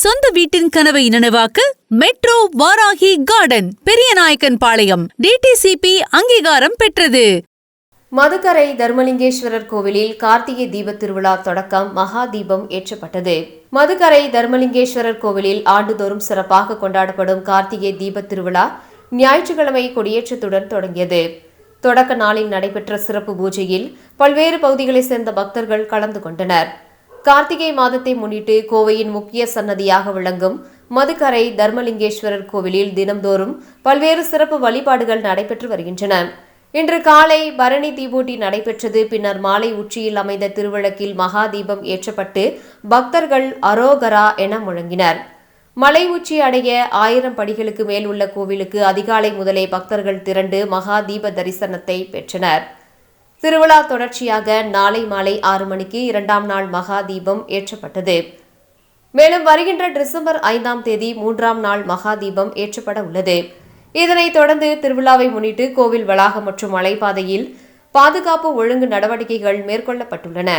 சொந்த வீட்டின் கனவை நனவாக்க மெட்ரோ வாராகி கார்டன் பெரியநாயக்கன் பாளையம் டிடிசிபி அங்கீகாரம் பெற்றது. மதுக்கரை தர்மலிங்கேஸ்வரர் கோவிலில் கார்த்திகை தீப திருவிழா தொடக்கம் மகா தீபம் ஏற்றப்பட்டது. மதுக்கரை தர்மலிங்கேஸ்வரர் கோவிலில் ஆண்டுதோறும் சிறப்பாக கொண்டாடப்படும் கார்த்திகை தீப திருவிழா ஞாயிற்றுக்கிழமை கொடியேற்றத்துடன் தொடங்கியது. தொடக்க நாளில் நடைபெற்ற சிறப்பு பூஜையில் பல்வேறு பகுதிகளைச் சேர்ந்த பக்தர்கள் கலந்து கொண்டனர். கார்த்திகை மாதத்தை முன்னிட்டு கோவையின் முக்கிய சன்னதியாக விளங்கும் மதுக்கரை தர்மலிங்கேஸ்வரர் கோவிலில் தினம்தோறும் பல்வேறு சிறப்பு வழிபாடுகள் நடைபெற்று வருகின்றன. இன்று காலை பரணி தீபூட்டி நடைபெற்றது. பின்னர் மாலை உச்சியில் அமைந்த திருவிளக்கில் மகா தீபம் ஏற்றப்பட்டு பக்தர்கள் அரோகரா என முழங்கினர். மலை உச்சி அடைய 1000 படிகளுக்கு மேல் உள்ள கோவிலுக்கு அதிகாலை முதலே பக்தர்கள் திரண்டு மகா தீப தரிசனத்தை பெற்றனர். திருவிழா தொடர்ச்சியாக நாளை மாலை 6 மணிக்கு 2ஆம் நாள் மகா தீபம் ஏற்றப்பட்டது. மேலும் வருகின்ற டிசம்பர் 5ஆம் தேதி 3ஆம் நாள் மகா தீபம் ஏற்றப்பட உள்ளது. இதனைத் தொடர்ந்து திருவிழாவை முன்னிட்டு கோவில் வளாகம் மற்றும் மலைப்பாதையில் பாதுகாப்பு ஒழுங்கு நடவடிக்கைகள் மேற்கொள்ளப்பட்டுள்ளன.